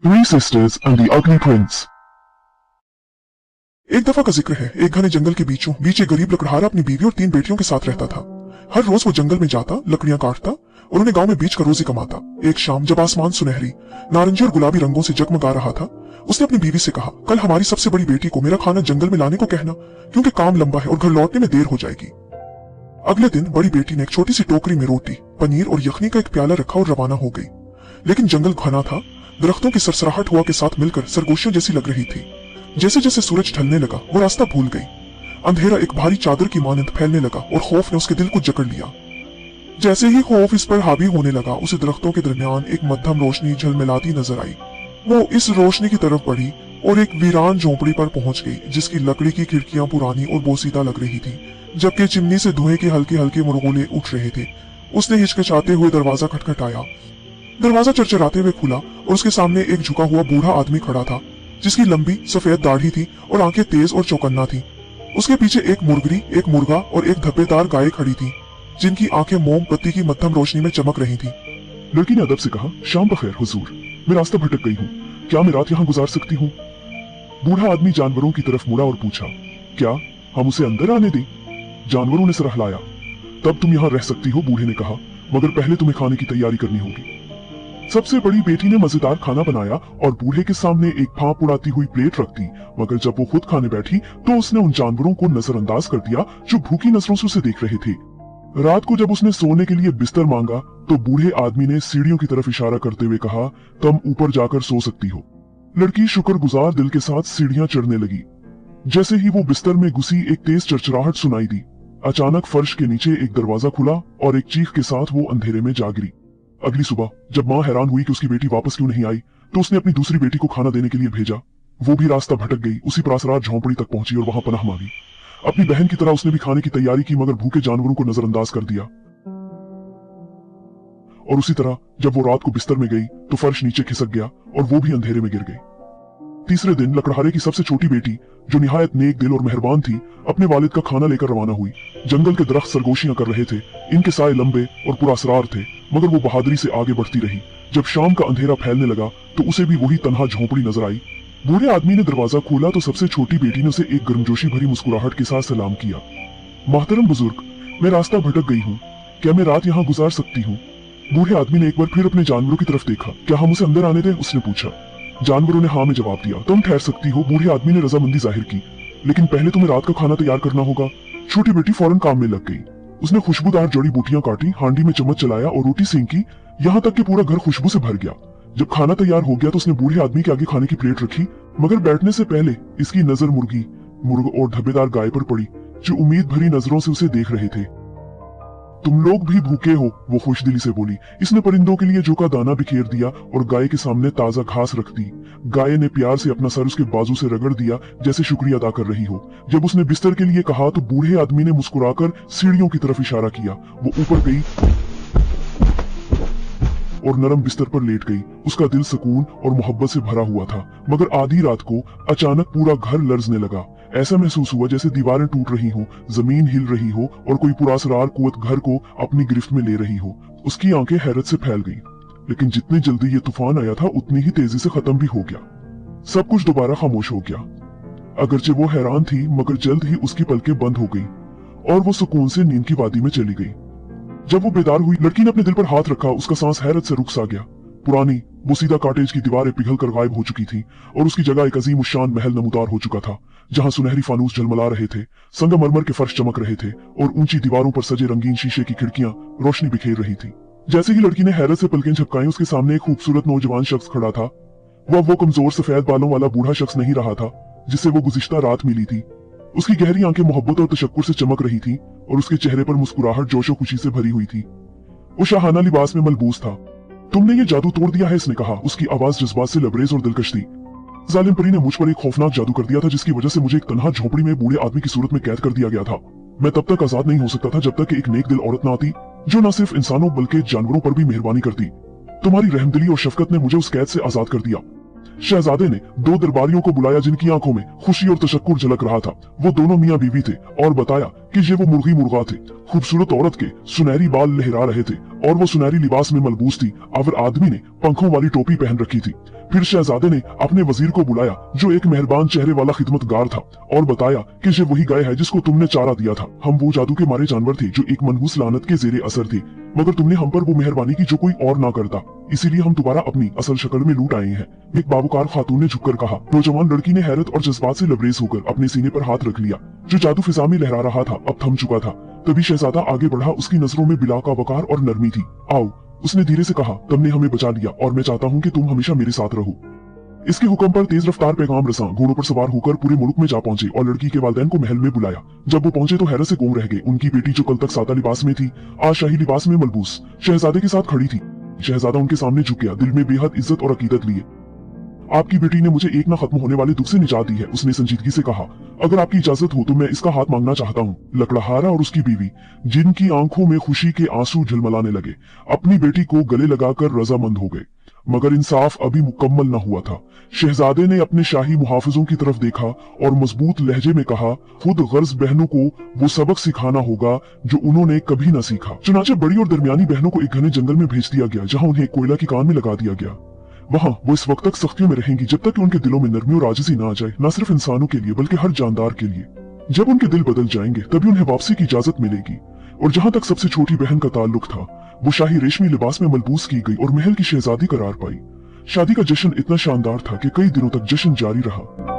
Three Sisters and the Ugly Prince। एक दफा का जिक्र है, एक घने जंगल के बीच एक गरीब लकड़हारा अपनी बीवी और 3 बेटियों के साथ रहता था। हर रोज वो जंगल में जाता, लकड़ियां काटता और उन्हें गांव में बेच कर रोजी कमाता। एक शाम जब आसमान सुनहरी, नारंगी और गुलाबी रंगों से जगमगा रहा था, उसने अपनी बीवी से कहा, कल हमारी सबसे बड़ी बेटी को मेरा खाना जंगल में लाने को कहना, क्योंकि काम लंबा है और घर लौटने में देर हो जाएगी। अगले दिन बड़ी बेटी ने एक छोटी सी टोकरी में रोटी, पनीर और यखनी का एक प्याला रखा और रवाना हो गई। लेकिन जंगल घना था, दरख्तों की सरसराहट हवा के साथ मिलकर सरगोशियों जैसी लग रही थी। जैसे जैसे सूरज ढलने लगा, वो रास्ता भूल गई। अंधेरा एक भारी चादर की मानंद फैलने लगा और खौफ ने उसके दिल को जकड़ लिया। जैसे ही खौफ इस पर हावी होने लगा, उसे दरख्तों के दरमियान एक मध्यम रोशनी झलमिलाती नजर आई। वो इस रोशनी की तरफ बढ़ी और एक वीरान झोंपड़ी पर पहुंच गई, जिसकी लकड़ी की खिड़कियां पुरानी और बोसीदा लग रही थी, जबकि चिमनी से धुएं के हल्के हल्के मुरगोले उठ रहे थे। उसने हिचकिचाते हुए दरवाजा खटखटाया। दरवाजा चरचराते हुए खुला और उसके सामने एक झुका हुआ बूढ़ा आदमी खड़ा था, जिसकी लंबी सफेद दाढ़ी थी और आंखें तेज और चौकन्ना थी। उसके पीछे एक मुर्गरी, एक मुर्गा और एक धब्बेदार गाय खड़ी थी, जिनकी आंखें मोमबत्ती की मध्यम रोशनी में चमक रही थी। लड़की ने अदब से कहा, शाम बखैर हुजूर, मैं रास्ता भटक गई हूँ, क्या मैं रात यहाँ गुजार सकती हूँ? बूढ़ा आदमी जानवरों की तरफ मुड़ा और पूछा, क्या हम उसे अंदर आने दें? जानवरों ने सर हिलाया। तब तुम यहाँ रह सकती हो, बूढ़े ने कहा, मगर पहले तुम्हें खाने की तैयारी करनी होगी। सबसे बड़ी बेटी ने मजेदार खाना बनाया और बूढ़े के सामने एक फांप उड़ाती हुई प्लेट रख दी, मगर जब वो खुद खाने बैठी तो उसने उन जानवरों को नजरअंदाज कर दिया जो भूखी नजरों से उसे देख रहे थे। रात को जब उसने सोने के लिए बिस्तर मांगा तो बूढ़े आदमी ने सीढ़ियों की तरफ इशारा करते हुए कहा, तुम ऊपर जाकर सो सकती हो। लड़की शुक्रगुजार दिल के साथ सीढ़ियां चढ़ने लगी। जैसे ही वो बिस्तर में घुसी, एक तेज चरचराहट सुनाई दी। अचानक फर्श के नीचे एक दरवाजा खुला और एक चीख के साथ वो अंधेरे में जा गिरी। अगली सुबह जब माँ हैरान हुई कि उसकी बेटी वापस क्यों नहीं आई, तो उसने अपनी दूसरी बेटी को खाना देने के लिए भेजा। वो भी रास्ता भटक गई, उसी प्रासरार झोंपड़ी तक पहुंची और वहां पनाह मांगी। अपनी बहन की तरह उसने भी खाने की तैयारी की, मगर भूखे जानवरों को नजरअंदाज कर दिया। और उसी तरह जब वो रात को बिस्तर में गई तो फर्श नीचे खिसक गया और वो भी अंधेरे में गिर गई। तीसरे दिन लकड़हारे की सबसे छोटी बेटी, जो निहायत नेक दिल और मेहरबान थी, अपने वालिद का खाना लेकर रवाना हुई। जंगल के दरख्त सरगोशियां कर रहे थे, इनके साए लंबे और पुरअसरार थे, मगर वो बहादुरी से आगे बढ़ती रही। जब शाम का अंधेरा फैलने लगा तो उसे भी वही तन्हा झोंपड़ी नजर आई। बूढ़े आदमी ने दरवाजा खोला तो सबसे छोटी बेटी ने उसे एक गर्मजोशी भरी मुस्कुराहट के साथ सलाम किया। मोहतरम बुजुर्ग, मैं रास्ता भटक गई हूँ, क्या मैं रात यहाँ गुजार सकती हूँ? बूढ़े आदमी ने एक बार फिर अपने जानवरों की तरफ देखा। क्या हम उसे अंदर आने दें? उसने पूछा। जानवरों ने हाँ में जवाब दिया। तुम ठहर सकती हो, बूढ़े आदमी ने रजामंदी जाहिर की, लेकिन पहले तुम्हें रात का खाना तैयार करना होगा। छोटी बेटी फौरन काम में लग गई। उसने खुशबूदार जड़ी बूटियां काटी, हांडी में चम्मच चलाया और रोटी सेंकी, यहाँ तक कि पूरा घर खुशबू से भर गया। जब खाना तैयार हो गया तो उसने बूढ़े आदमी के आगे खाने की प्लेट रखी, मगर बैठने से पहले इसकी नजर मुर्ग और धब्बेदार गाय पर पड़ी, जो उम्मीद भरी नजरों से उसे देख रहे थे। तुम लोग भी भूखे हो, वो खुशदिली से बोली। इसने परिंदों के लिए जौ का दाना बिखेर दिया और गाय के सामने ताजा घास रख दी। गाय ने प्यार से अपना सर उसके बाजू से रगड़ दिया, जैसे शुक्रिया अदा कर रही हो। जब उसने बिस्तर के लिए कहा तो बूढ़े आदमी ने मुस्कुराकर सीढ़ियों की तरफ इशारा किया। वो ऊपर गई और नरम बिस्तर पर लेट गई। उसका दिल सुकून और मोहब्बत से भरा हुआ था, मगर आधी रात को अचानक पूरा घर लर्जने लगा। ऐसा महसूस हुआ जैसे दीवारें टूट रही हो, जमीन हिल रही हो और कोई पुरअसरार कुव्वत घर को अपनी गिरफ्त में ले रही हो। उसकी आंखें हैरत से फैल गईं, लेकिन जितनी जल्दी ये तूफान आया था उतनी ही तेजी से खत्म भी हो गया। सब कुछ दोबारा खामोश हो गया। अगरचे वो हैरान थी, मगर जल्द ही उसकी पलकें बंद हो गई और वो सुकून से नींद की वादी में चली गई। जब वो बेदार हुई, लड़की ने अपने दिल पर हाथ रखा। उसका सांस हैरत से रुक सा गया। पुरानी बोसीदा कॉटेज की दीवारें पिघल कर गायब हो चुकी थीं और उसकी जगह एक अजीम उशान महल नमूदार हो चुका था, जहां सुनहरी फानूस झलमला रहे थे, संगमरमर के फर्श चमक रहे थे और ऊंची दीवारों पर सजे रंगीन शीशे की खिड़कियां रोशनी बिखेर रही थी। जैसे ही लड़की ने हैरत से पलकें झपकाई, उसके सामने एक खूबसूरत नौजवान शख्स खड़ा था। वो कमजोर सफेद बालों वाला बूढ़ा शख्स नहीं रहा था जिससे वो गुज़िश्ता रात मिली थी। उसकी गहरी आंखें मोहब्बत और तशक्कुर से चमक रही थी और उसके चेहरे पर मुस्कुराहट जोशो खुशी से भरी हुई थी। वो शाहाना लिबास में मलबूस था। तुमने ये जादू तोड़ दिया है, इसने कहा। उसकी आवाज जज्बात से लबरेज और दिलकश थी। जालिम परी ने मुझ पर एक खौफनाक जादू कर दिया था, जिसकी वजह से मुझे एक तन्हा झोपड़ी में बूढ़े आदमी की सूरत में कैद कर दिया गया था। मैं तब तक आजाद नहीं हो सकता था जब तक कि एक नेक दिल औरत न आती, जो न सिर्फ इंसानों बल्कि जानवरों पर भी मेहरबानी करती। तुम्हारी रहमदिली और शफकत ने मुझे उस कैद से आजाद कर दिया। शहजादे ने 2 दरबारियों को बुलाया, जिनकी आंखों में खुशी और तशक्कुर झलक रहा था। वो दोनों मियां बीवी थे और बताया कि ये वो मुर्गी मुर्गा थे। खूबसूरत औरत के सुनहरी बाल लहरा रहे थे और वो सुनहरी लिबास में मलबूस थी। अवर आदमी ने पंखों वाली टोपी पहन रखी थी। फिर शहजादे ने अपने वजीर को बुलाया जो एक मेहरबान चेहरे वाला खिदमतगार था और बताया कि ये वही गाय है जिसको तुमने चारा दिया था। हम वो जादू के मारे जानवर थे जो एक मनहूस लानत के जेरे असर थे, मगर तुमने हम पर वो मेहरबानी की जो कोई और ना करता, इसीलिए हम दोबारा अपनी असल शक्ल में लूट आए हैं। एक बाबूकार खातून ने झुककर कहा। नौजवान लड़की ने हैरत और जज्बात से लबरेज होकर अपने सीने पर हाथ रख लिया। जो जादू फिजा में लहरा रहा था अब थम चुका था। तभी शहजादा आगे बढ़ा। उसकी नजरों में बिला का वकार और नरमी थी। आओ, उसने धीरे से कहा, तुमने हमें बचा लिया और मैं चाहता हूँ कि तुम हमेशा मेरे साथ रहो। इसके हुक्म पर तेज रफ्तार पैगाम रसां घोड़ों पर सवार होकर पूरे मुल्क में जा पहुंचे और लड़की के वालिदैन को महल में बुलाया। जब वो पहुंचे तो हैरत से गूंग रह गए। उनकी बेटी जो कल तक सादा लिबास में थी आज शाही लिबास में मलबूस शहजादे के साथ खड़ी थी। शहजादा उनके सामने झुक गया, दिल में बेहद इज्जत और अकीदत लिए। आपकी बेटी ने मुझे एक न खत्म होने वाले दुख से निजात दी है, उसने संजीदगी से कहा। अगर आपकी इजाजत हो तो मैं इसका हाथ मांगना चाहता हूँ। लकड़हारा और उसकी बीवी, जिनकी आंखों में खुशी के आंसू झलमलाने लगे, अपनी बेटी को गले लगाकर रजामंद हो गए। मगर इंसाफ अभी मुकम्मल न हुआ था। शहजादे ने अपने शाही मुहाफिजों की तरफ देखा और मजबूत लहजे में कहा, खुद गर्ज बहनों को वो सबक सिखाना होगा जो उन्होंने कभी न सीखा। चुनाचे बड़ी और दरमियानी बहनों को एक घने जंगल में भेज दिया गया जहां उन्हें कोयला की कान में लगा दिया गया। वहां वो इस वक्त तक सख्तियों में रहेंगी जब तक कि उनके दिलों में नरमी और आजिज़ी ना आ जाए, न सिर्फ इंसानों के लिए बल्कि हर जानदार के लिए। जब उनके दिल बदल जाएंगे तभी उन्हें वापसी की इजाजत मिलेगी। और जहां तक सबसे छोटी बहन का ताल्लुक था, वो शाही रेशमी लिबास में मलबूस की गई और महल की शहजादी करार पाई। शादी का जश्न इतना शानदार था कि कई दिनों तक जश्न जारी रहा।